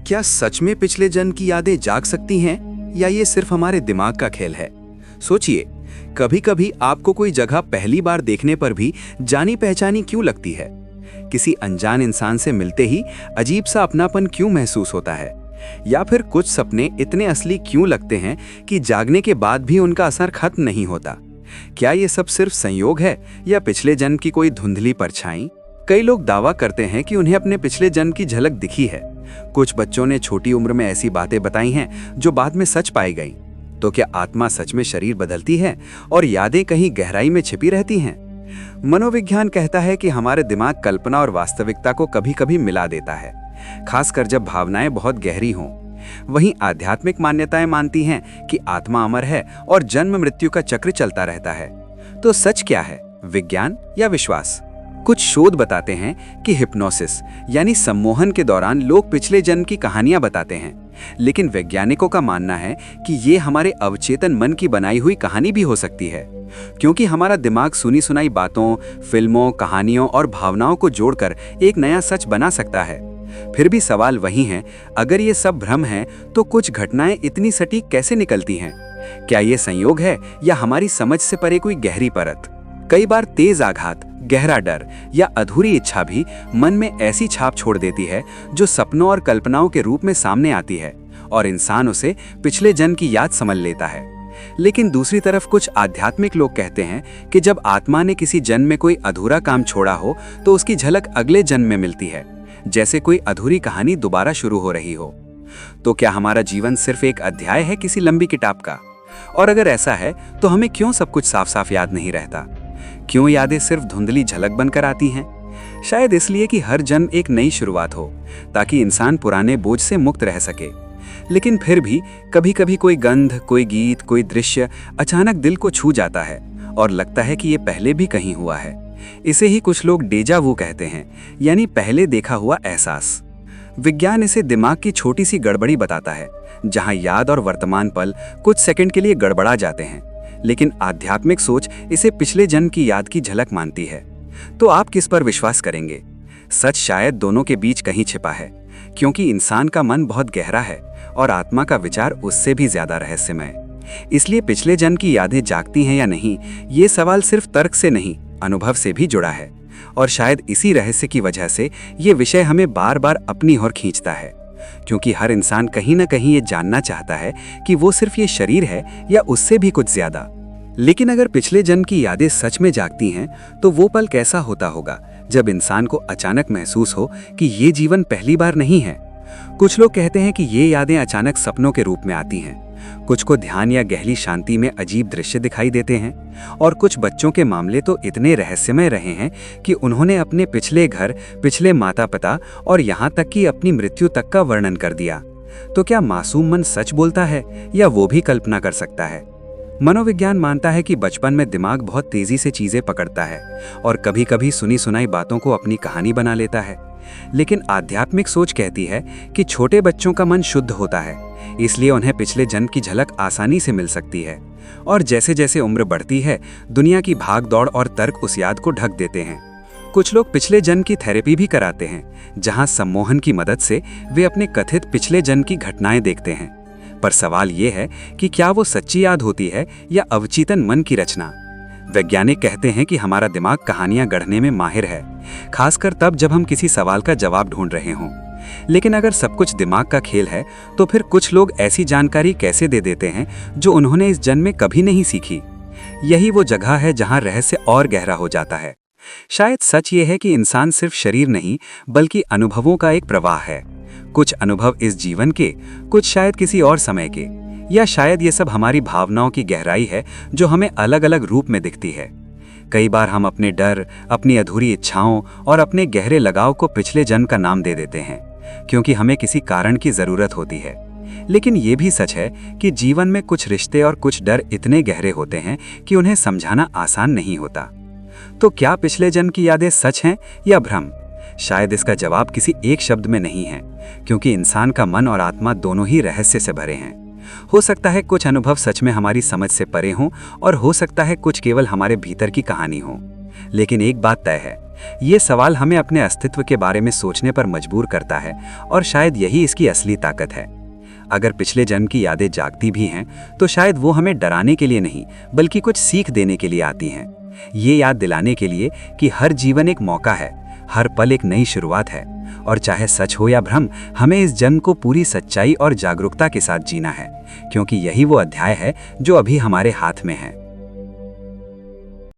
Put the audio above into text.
क्या सच में पिछले जन्म की यादें जाग सकती हैं या ये सिर्फ हमारे दिमाग का खेल है? सोचिए, कभी कभी आपको कोई जगह पहली बार देखने पर भी जानी पहचानी क्यों लगती है? किसी अनजान इंसान से मिलते ही अजीब सा अपनापन क्यों महसूस होता है? या फिर कुछ सपने इतने असली क्यों लगते हैं कि जागने के बाद भी उनका असर खत्म नहीं होता? क्या ये सब सिर्फ संयोग है या पिछले जन्म की कोई धुंधली परछाई? कई लोग दावा करते हैं कि उन्हें अपने पिछले जन्म की झलक दिखी है। कुछ बच्चों ने छोटी उम्र में ऐसी बातें बताई हैं जो बाद में सच पाई गईं। तो क्या आत्मा सच में शरीर बदलती है और यादें कहीं गहराई में छिपी रहती हैं? मनोविज्ञान कहता है कि हमारे दिमाग कल्पना और वास्तविकता को कभी-कभी मिला देता है, खासकर जब भावनाएं बहुत गहरी हों। वहीं आध्यात्मिक मान्यताएं मानती हैं कि आत्मा अमर है और जन्म मृत्यु का चक्र चलता रहता है। तो सच क्या है, विज्ञान या विश्वास? कुछ शोध बताते हैं कि हिप्नोसिस यानी सम्मोहन के दौरान लोग पिछले जन्म की कहानियां बताते हैं, लेकिन वैज्ञानिकों का मानना है कि ये हमारे अवचेतन मन की बनाई हुई कहानी भी हो सकती है, क्योंकि हमारा दिमाग सुनी सुनाई बातों, फिल्मों, कहानियों और भावनाओं को जोड़कर एक नया सच बना सकता है। फिर भी सवाल वही है, अगर ये सब भ्रम है तो कुछ घटनाएं इतनी सटीक कैसे निकलती हैं? क्या ये संयोग है या हमारी समझ से परे कोई गहरी परत? कई बार तेज आघात, गहरा डर या अधूरी इच्छा भी मन में ऐसी छाप छोड़ देती है जो सपनों और कल्पनाओं के रूप में सामने आती है और इंसान उसे पिछले जन्म की याद समझ लेता है। लेकिन दूसरी तरफ कुछ आध्यात्मिक लोग कहते हैं कि जब आत्मा ने किसी जन्म में कोई अधूरा काम छोड़ा हो तो उसकी झलक अगले जन्म में मिलती है, जैसे कोई अधूरी कहानी दोबारा शुरू हो रही हो। तो क्या हमारा जीवन सिर्फ एक अध्याय है किसी लंबी किताब का? और अगर ऐसा है तो हमें क्यों सब कुछ साफ साफ याद नहीं रहता? क्यों यादें सिर्फ धुंधली झलक बनकर आती हैं? शायद इसलिए कि हर जन्म एक नई शुरुआत हो, ताकि इंसान पुराने बोझ से मुक्त रह सके। लेकिन फिर भी कभी कभी कोई गंध, कोई गीत, कोई दृश्य अचानक दिल को छू जाता है और लगता है कि ये पहले भी कहीं हुआ है। इसे ही कुछ लोग डेजा वू कहते हैं, यानी पहले देखा हुआ एहसास। विज्ञान इसे दिमाग की छोटी सी गड़बड़ी बताता है, जहां याद और वर्तमान पल कुछ सेकंड के लिए गड़बड़ा जाते हैं। लेकिन आध्यात्मिक सोच इसे पिछले जन्म की याद की झलक मानती है। तो आप किस पर विश्वास करेंगे? सच शायद दोनों के बीच कहीं छिपा है, क्योंकि इंसान का मन बहुत गहरा है और आत्मा का विचार उससे भी ज्यादा रहस्यमय। इसलिए पिछले जन्म की यादें जागती हैं या नहीं, ये सवाल सिर्फ तर्क से नहीं, अनुभव से भी जुड़ा है। और शायद इसी रहस्य की वजह से ये विषय हमें बार बार अपनी ओर खींचता है, क्योंकि हर इंसान कहीं ना कहीं ये जानना चाहता है कि वो सिर्फ ये शरीर है या उससे भी कुछ ज्यादा। लेकिन अगर पिछले जन्म की यादें सच में जागती हैं, तो वो पल कैसा होता होगा जब इंसान को अचानक महसूस हो कि ये जीवन पहली बार नहीं है। कुछ लोग कहते हैं कि ये यादें अचानक सपनों के रूप में आती हैं, कुछ को ध्यान या गहरी शांति में अजीब दृश्य दिखाई देते हैं, और कुछ बच्चों के मामले तो इतने रहस्यमय रहे हैं कि उन्होंने अपने पिछले घर, पिछले माता पिता और यहाँ तक कि अपनी मृत्यु तक का वर्णन कर दिया। तो क्या मासूम मन सच बोलता है या वो भी कल्पना कर सकता है? मनोविज्ञान मानता है कि बचपन में दिमाग बहुत तेजी से चीजें पकड़ता है और कभी कभी सुनी सुनाई बातों को अपनी कहानी बना लेता है। लेकिन आध्यात्मिक सोच कहती है कि छोटे बच्चों का मन शुद्ध होता है, इसलिए उन्हें पिछले जन्म की झलक आसानी से मिल सकती है। और जैसे जैसे उम्र बढ़ती है, दुनिया की भाग दौड़ और तर्क उस याद को ढक देते हैं। कुछ लोग पिछले जन्म की थेरेपी भी कराते हैं, जहां सम्मोहन की मदद से वे अपने कथित पिछले जन्म की घटनाएं देखते हैं। पर सवाल ये है कि क्या वो सच्ची याद होती है या अवचेतन मन की रचना? वैज्ञानिक कहते हैं कि हमारा दिमाग कहानियां गढ़ने में माहिर है, खासकर तब जब हम किसी सवाल का जवाब ढूंढ रहे हों। लेकिन अगर सब कुछ दिमाग का खेल है, तो फिर कुछ लोग ऐसी जानकारी कैसे दे देते हैं जो उन्होंने इस जन्म में कभी नहीं सीखी? यही वो जगह है जहां रहस्य और गहरा हो जाता है। शायद सच ये है कि इंसान सिर्फ शरीर नहीं, बल्कि अनुभवों का एक प्रवाह है। कुछ अनुभव इस जीवन के, कुछ शायद किसी और समय के, या शायद ये सब हमारी भावनाओं की गहराई है जो हमें अलग अलग रूप में दिखती है। कई बार हम अपने डर, अपनी अधूरी इच्छाओं और अपने गहरे लगाव को पिछले जन्म का नाम दे देते हैं, क्योंकि हमें किसी कारण की जरूरत होती है। लेकिन ये भी सच है कि जीवन में कुछ रिश्ते और कुछ डर इतने गहरे होते हैं कि उन्हें समझाना आसान नहीं होता। तो क्या पिछले जन्म की यादें सच हैं या भ्रम? शायद इसका जवाब किसी एक शब्द में नहीं है, क्योंकि इंसान का मन और आत्मा दोनों ही रहस्य से भरे हैं। हो सकता है कुछ अनुभव सच में हमारी समझ से परे हों और हो सकता है कुछ केवल हमारे भीतर की कहानी हो। लेकिन एक बात तय है ये सवाल हमें अपने अस्तित्व के बारे में सोचने पर मजबूर करता है और शायद यही इसकी असली ताकत है। अगर पिछले जन्म की यादें जागती भी हैं, तो शायद वो हमें डराने के लिए नहीं, बल्कि कुछ सीख देने के लिए आती हैं। ये याद दिलाने के लिए कि हर जीवन एक मौका है, हर पल एक नई शुरुआत है, और चाहे सच हो या भ्रम, हमें इस जन्म को पूरी सच्चाई और जागरूकता के साथ जीना है, क्योंकि यही वो अध्याय है जो अभी हमारे हाथ में है।